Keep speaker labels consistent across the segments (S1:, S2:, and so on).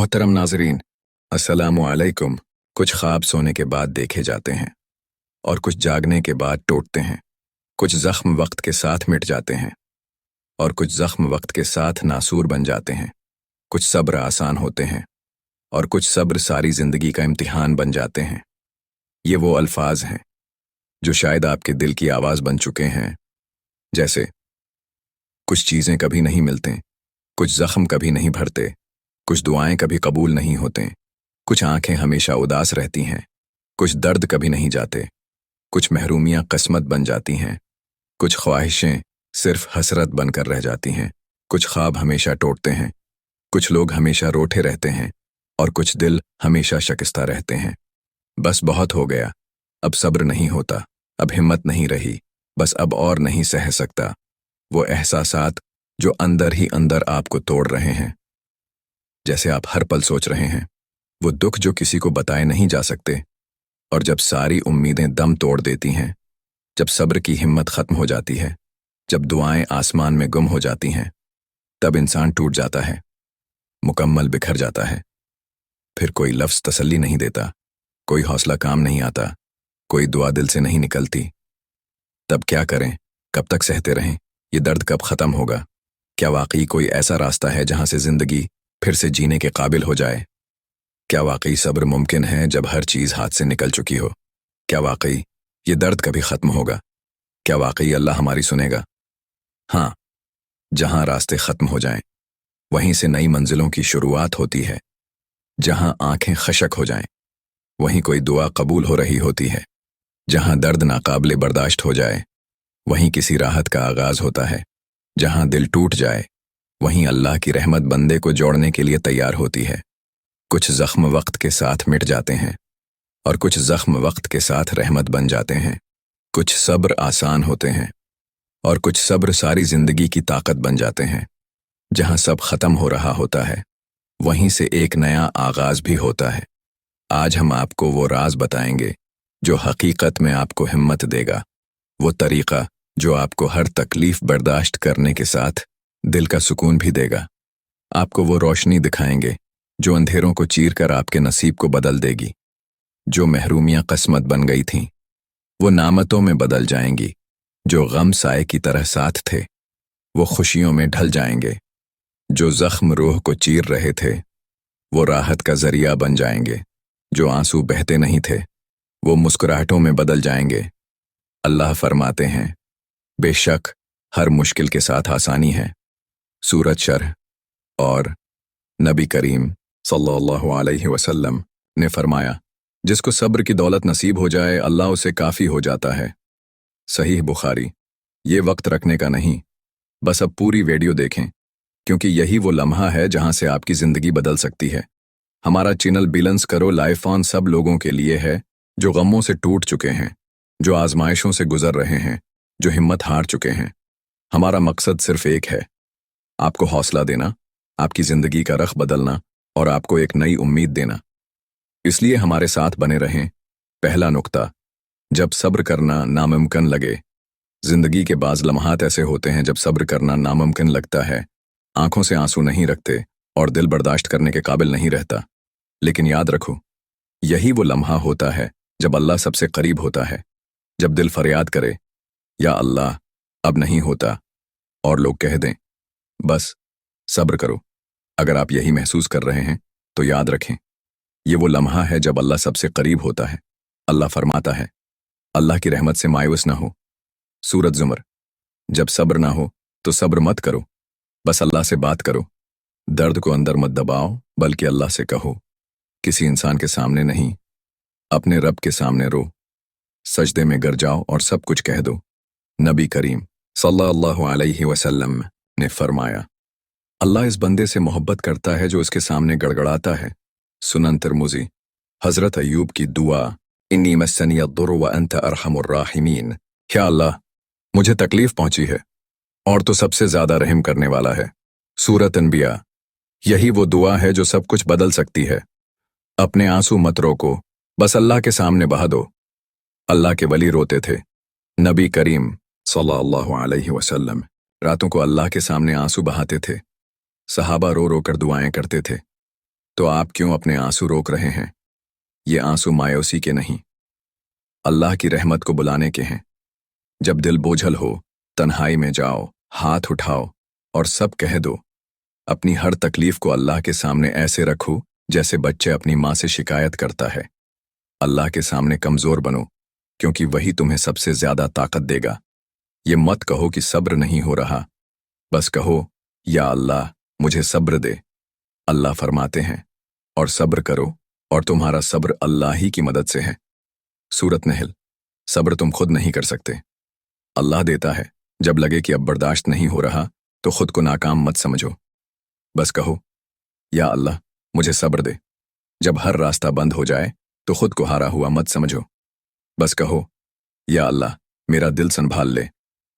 S1: محترم ناظرین، السلام علیکم۔ کچھ خواب سونے کے بعد دیکھے جاتے ہیں اور کچھ جاگنے کے بعد ٹوٹتے ہیں۔ کچھ زخم وقت کے ساتھ مٹ جاتے ہیں اور کچھ زخم وقت کے ساتھ ناسور بن جاتے ہیں۔ کچھ صبر آسان ہوتے ہیں اور کچھ صبر ساری زندگی کا امتحان بن جاتے ہیں۔ یہ وہ الفاظ ہیں جو شاید آپ کے دل کی آواز بن چکے ہیں، جیسے کچھ چیزیں کبھی نہیں ملتے، کچھ زخم کبھی نہیں بھرتے، کچھ دعائیں کبھی قبول نہیں ہوتے، کچھ آنکھیں ہمیشہ اداس رہتی ہیں، کچھ درد کبھی نہیں جاتے، کچھ محرومیاں قسمت بن جاتی ہیں، کچھ خواہشیں صرف حسرت بن کر رہ جاتی ہیں، کچھ خواب ہمیشہ ٹوٹتے ہیں، کچھ لوگ ہمیشہ روٹھے رہتے ہیں اور کچھ دل ہمیشہ شکستہ رہتے ہیں۔ بس بہت ہو گیا، اب صبر نہیں ہوتا، اب ہمت نہیں رہی، بس اب اور نہیں سہ سکتا۔ وہ احساسات جو اندر ہی اندر آپ کو توڑ رہے ہیں، جیسے آپ ہر پل سوچ رہے ہیں، وہ دکھ جو کسی کو بتائے نہیں جا سکتے، اور جب ساری امیدیں دم توڑ دیتی ہیں، جب صبر کی ہمت ختم ہو جاتی ہے، جب دعائیں آسمان میں گم ہو جاتی ہیں، تب انسان ٹوٹ جاتا ہے، مکمل بکھر جاتا ہے۔ پھر کوئی لفظ تسلی نہیں دیتا، کوئی حوصلہ کام نہیں آتا، کوئی دعا دل سے نہیں نکلتی۔ تب کیا کریں؟ کب تک سہتے رہیں؟ یہ درد کب ختم ہوگا؟ کیا واقعی کوئی ایسا راستہ ہے جہاں سے زندگی پھر سے جینے کے قابل ہو جائے؟ کیا واقعی صبر ممکن ہے جب ہر چیز ہاتھ سے نکل چکی ہو؟ کیا واقعی یہ درد کبھی ختم ہوگا؟ کیا واقعی اللہ ہماری سنے گا؟ ہاں، جہاں راستے ختم ہو جائیں، وہیں سے نئی منزلوں کی شروعات ہوتی ہے۔ جہاں آنکھیں خشک ہو جائیں، وہیں کوئی دعا قبول ہو رہی ہوتی ہے۔ جہاں درد ناقابل برداشت ہو جائے، وہیں کسی راحت کا آغاز ہوتا ہے۔ جہاں دل ٹوٹ جائے، وہیں اللہ کی رحمت بندے کو جوڑنے کے لیے تیار ہوتی ہے۔ کچھ زخم وقت کے ساتھ مٹ جاتے ہیں اور کچھ زخم وقت کے ساتھ رحمت بن جاتے ہیں۔ کچھ صبر آسان ہوتے ہیں اور کچھ صبر ساری زندگی کی طاقت بن جاتے ہیں۔ جہاں سب ختم ہو رہا ہوتا ہے، وہیں سے ایک نیا آغاز بھی ہوتا ہے۔ آج ہم آپ کو وہ راز بتائیں گے جو حقیقت میں آپ کو ہمت دے گا، وہ طریقہ جو آپ کو ہر تکلیف برداشت کرنے کے ساتھ دل کا سکون بھی دے گا۔ آپ کو وہ روشنی دکھائیں گے جو اندھیروں کو چیر کر آپ کے نصیب کو بدل دے گی۔ جو محرومیاں قسمت بن گئی تھیں، وہ نعمتوں میں بدل جائیں گی۔ جو غم سائے کی طرح ساتھ تھے، وہ خوشیوں میں ڈھل جائیں گے۔ جو زخم روح کو چیر رہے تھے، وہ راحت کا ذریعہ بن جائیں گے۔ جو آنسو بہتے نہیں تھے، وہ مسکراہٹوں میں بدل جائیں گے۔ اللہ فرماتے ہیں، بے شک ہر مشکل کے ساتھ آسانی ہے۔ سورۃ شرح۔ اور نبی کریم صلی اللہ علیہ وسلم نے فرمایا، جس کو صبر کی دولت نصیب ہو جائے، اللہ اسے کافی ہو جاتا ہے۔ صحیح بخاری۔ یہ وقت رکھنے کا نہیں، بس اب پوری ویڈیو دیکھیں، کیونکہ یہی وہ لمحہ ہے جہاں سے آپ کی زندگی بدل سکتی ہے۔ ہمارا چینل بیلنس کرو لائف آن سب لوگوں کے لیے ہے جو غموں سے ٹوٹ چکے ہیں، جو آزمائشوں سے گزر رہے ہیں، جو ہمت ہار چکے ہیں۔ ہمارا مقصد صرف ایک ہے، آپ کو حوصلہ دینا، آپ کی زندگی کا رخ بدلنا اور آپ کو ایک نئی امید دینا۔ اس لیے ہمارے ساتھ بنے رہیں۔ پہلا نقطہ، جب صبر کرنا ناممکن لگے۔ زندگی کے بعض لمحات ایسے ہوتے ہیں جب صبر کرنا ناممکن لگتا ہے، آنکھوں سے آنسو نہیں رکھتے اور دل برداشت کرنے کے قابل نہیں رہتا۔ لیکن یاد رکھو، یہی وہ لمحہ ہوتا ہے جب اللہ سب سے قریب ہوتا ہے۔ جب دل فریاد کرے، یا اللہ اب نہیں ہوتا، اور لوگ کہہ دیں بس صبر کرو۔ اگر آپ یہی محسوس کر رہے ہیں تو یاد رکھیں، یہ وہ لمحہ ہے جب اللہ سب سے قریب ہوتا ہے۔ اللہ فرماتا ہے، اللہ کی رحمت سے مایوس نہ ہو۔ سورۃ زمر۔ جب صبر نہ ہو تو صبر مت کرو، بس اللہ سے بات کرو۔ درد کو اندر مت دباؤ، بلکہ اللہ سے کہو۔ کسی انسان کے سامنے نہیں، اپنے رب کے سامنے رو۔ سجدے میں گر جاؤ اور سب کچھ کہہ دو۔ نبی کریم صلی اللہ علیہ وسلم نے فرمایا، اللہ اس بندے سے محبت کرتا ہے جو اس کے سامنے گڑگڑاتا ہے۔ سنن ترمذی۔ حضرت ایوب کی دعا، انی مسنی الضر وانت ارحم الراحمین۔ یا اللہ، مجھے تکلیف پہنچی ہے اور تو سب سے زیادہ رحم کرنے والا ہے۔ سورۃ انبیاء۔ یہی وہ دعا ہے جو سب کچھ بدل سکتی ہے۔ اپنے آنسو مت روکو، بس اللہ کے سامنے بہا دو۔ اللہ کے ولی روتے تھے۔ نبی کریم صلی اللہ علیہ وسلم راتوں کو اللہ کے سامنے آنسو بہاتے تھے۔ صحابہ رو رو کر دعائیں کرتے تھے۔ तो आप क्यों अपने आंसू रोक रहे हैं? ये आंसू मायूसी के नहीं, अल्लाह की रहमत को बुलाने के हैं। जब दिल बोझल हो, तन्हाई में जाओ, हाथ उठाओ और सब कह दो। अपनी हर तकलीफ को अल्लाह के सामने ऐसे रखो जैसे बच्चे अपनी माँ से शिकायत करता है। अल्लाह के सामने कमजोर बनो, क्योंकि वही तुम्हें सबसे ज्यादा ताकत देगा। ये मत कहो कि सब्र नहीं हो रहा, बस कहो या अल्लाह मुझे सब्र दे। अल्लाह फरमाते हैं, और सब्र करो और तुम्हारा सब्र अल्लाह ही की मदद से है। सूरत नहल। सब्र तुम खुद नहीं कर सकते, अल्लाह देता है। जब लगे कि अब बर्दाश्त नहीं हो रहा तो खुद को नाकाम मत समझो, बस कहो या अल्लाह मुझे सब्र दे। जब हर रास्ता बंद हो जाए तो खुद को हारा हुआ मत समझो, बस कहो या अल्लाह मेरा दिल संभाल ले।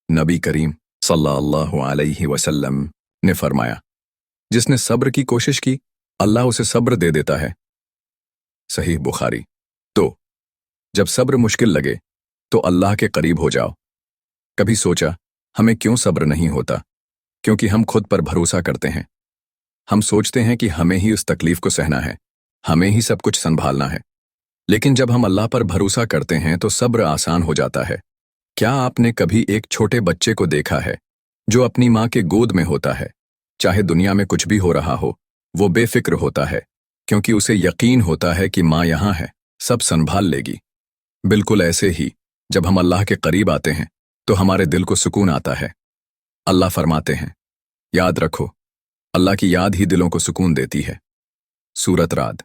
S1: नबी करीम सल्लल्लाहु अलैहि वसल्लम ने फरमाया, जिसने सब्र की कोशिश की अल्लाह उसे सब्र दे देता है। सही बुखारी। तो जब सब्र मुश्किल लगे तो अल्लाह के करीब हो जाओ। कभी सोचा हमें क्यों सब्र नहीं होता? क्योंकि हम खुद पर भरोसा करते हैं। हम सोचते हैं कि हमें ही उस तकलीफ को सहना है, हमें ही सब कुछ संभालना है। लेकिन जब हम अल्लाह पर भरोसा करते हैं तो सब्र आसान हो जाता है। क्या आपने कभी एक छोटे बच्चे को देखा है जो अपनी माँ के गोद में होता है? चाहे दुनिया में कुछ भी हो रहा हो, वो बेफिक्र होता है, क्योंकि उसे यकीन होता है कि माँ यहाँ है, सब संभाल लेगी। बिल्कुल ऐसे ही जब हम अल्लाह के करीब आते हैं तो हमारे दिल को सुकून आता है। अल्लाह फरमाते हैं, याद रखो अल्लाह की याद ही दिलों को सुकून देती है। सूरत राद।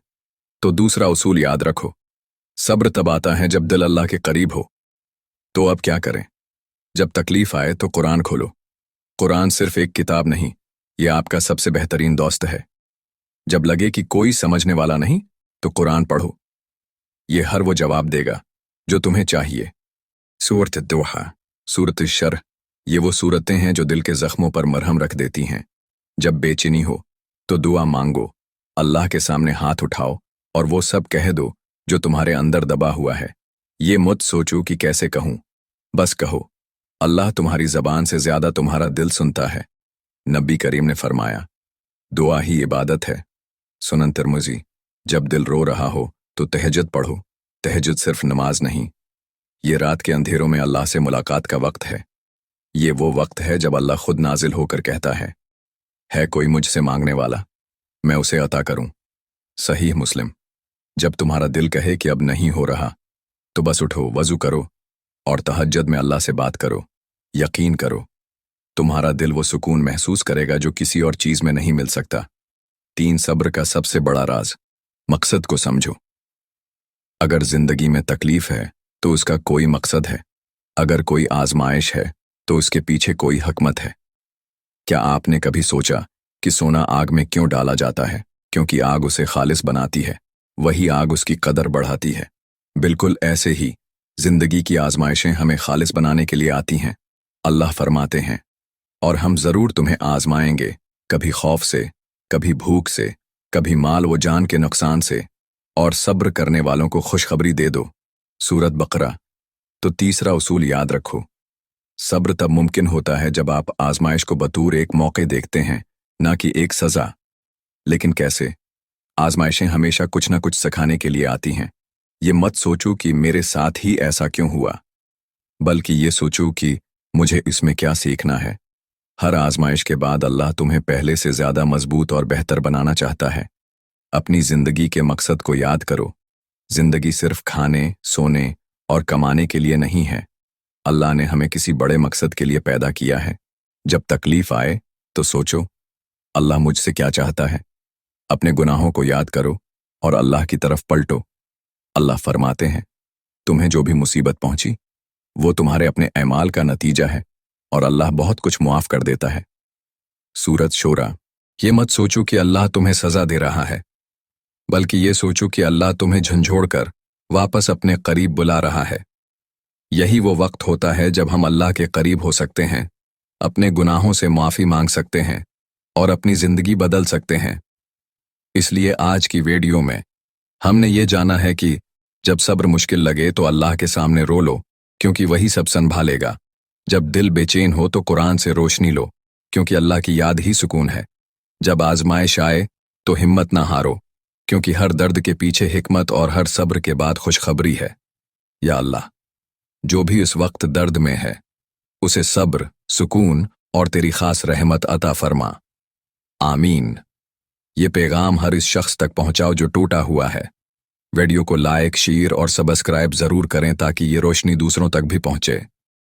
S1: तो दूसरा उसूल याद रखो, सब्र तब आता है जब दिल अल्लाह के करीब हो। तो अब क्या करें? जब तकलीफ आए तो कुरान खोलो। कुरान सिर्फ एक किताब नहीं, यह आपका सबसे बेहतरीन दोस्त है। जब लगे कि कोई समझने वाला नहीं तो कुरान पढ़ो, यह हर वो जवाब देगा जो तुम्हें चाहिए। सूरत दुहा। सूरत शर्ह। ये वो सूरतें हैं जो दिल के जख्मों पर मरहम रख देती हैं। जब बेचैनी हो तो दुआ मांगो, अल्लाह के सामने हाथ उठाओ और वो सब कह दो जो तुम्हारे अंदर दबा हुआ है। ये मत सोचो कि कैसे कहूं, बस कहो। अल्लाह तुम्हारी जबान से ज्यादा तुम्हारा दिल सुनता है। नबी करीम ने फरमाया, दुआ ही इबादत है। सुनन तिरमिज़ी। जब दिल रो रहा हो तो तहज्जुद पढ़ो। तहज्जुद सिर्फ नमाज नहीं, ये रात के अंधेरों में अल्लाह से मुलाकात का वक्त है। ये वो वक्त है जब अल्लाह खुद नाजिल होकर कहता है कोई मुझसे मांगने वाला, मैं उसे अता करूं। सही मुस्लिम। जब तुम्हारा दिल कहे कि अब नहीं हो रहा तो बस उठो, वजू करो और तहज्जुद में अल्लाह से बात करो। यकीन करो तुम्हारा दिल वो सुकून महसूस करेगा जो किसी और चीज में नहीं मिल सकता। 3 सब्र का सबसे बड़ा राज, मकसद को समझो। अगर जिंदगी में तकलीफ है तो उसका कोई मकसद है। अगर कोई आजमाइश है तो उसके पीछे कोई हकमत है। क्या आपने कभी सोचा कि सोना आग में क्यों डाला जाता है? क्योंकि आग उसे खालिस बनाती है, वही आग उसकी कदर बढ़ाती है। बिल्कुल ऐसे ही जिंदगी की आजमाइशें हमें खालिस बनाने के लिए आती हैं। अल्लाह फरमाते हैं, और हम जरूर तुम्हें आजमाएंगे, कभी खौफ से, कभी भूख से, कभी माल व जान के नुकसान से, और सब्र करने वालों को खुशखबरी दे दो। सूरत बकरा। तो तीसरा उसूल याद रखो, सब्र तब मुमकिन होता है जब आप आजमाइश को बतौर एक मौके देखते हैं, ना कि एक सजा। लेकिन कैसे? आजमाइशें हमेशा कुछ ना कुछ सिखाने के लिए आती हैं। ये मत सोचो कि मेरे साथ ही ऐसा क्यों हुआ, बल्कि ये सोचो कि मुझे इसमें क्या सीखना है। हर आजमाइश के बाद अल्लाह तुम्हें पहले से ज्यादा मजबूत और बेहतर बनाना चाहता है। अपनी जिंदगी के मकसद को याद करो। जिंदगी सिर्फ खाने, सोने और कमाने के लिए नहीं है। अल्लाह ने हमें किसी बड़े मकसद के लिए पैदा किया है। जब तकलीफ आए तो सोचो, अल्लाह मुझसे क्या चाहता है। अपने गुनाहों को याद करो और अल्लाह की तरफ पलटो। अल्लाह फरमाते हैं, तुम्हें जो भी मुसीबत पहुंची वो तुम्हारे अपने ऐमाल का नतीजा है और अल्लाह बहुत कुछ मुआफ कर देता है। सूरत शोरा। ये मत सोचो कि अल्लाह तुम्हें सजा दे रहा है, बल्कि ये सोचो कि अल्लाह तुम्हें झंझोड़कर वापस अपने करीब बुला रहा है। यही वो वक्त होता है जब हम अल्लाह के करीब हो सकते हैं, अपने गुनाहों से माफ़ी मांग सकते हैं और अपनी ज़िंदगी बदल सकते हैं। इसलिए आज की वीडियो में हमने ये जाना है कि जब सब्र मुश्किल लगे तो अल्लाह के सामने रो लो, क्योंकि वही सब संभालेगा। जब दिल बेचैन हो तो कुरान से रोशनी लो, क्योंकि अल्लाह की याद ही सुकून है। जब आजमाइश आए तो हिम्मत ना हारो, क्योंकि हर दर्द के पीछे हिकमत और हर सब्र के बाद खुशखबरी है। या अल्लाह, जो भी इस वक्त दर्द में है उसे सब्र, सुकून और तेरी खास रहमत अता फरमा। आमीन। ये पैगाम हर इस शख्स तक पहुंचाओ जो टूटा हुआ है। वीडियो को लाइक, शेयर और सब्सक्राइब जरूर करें ताकि ये रोशनी दूसरों तक भी पहुंचे।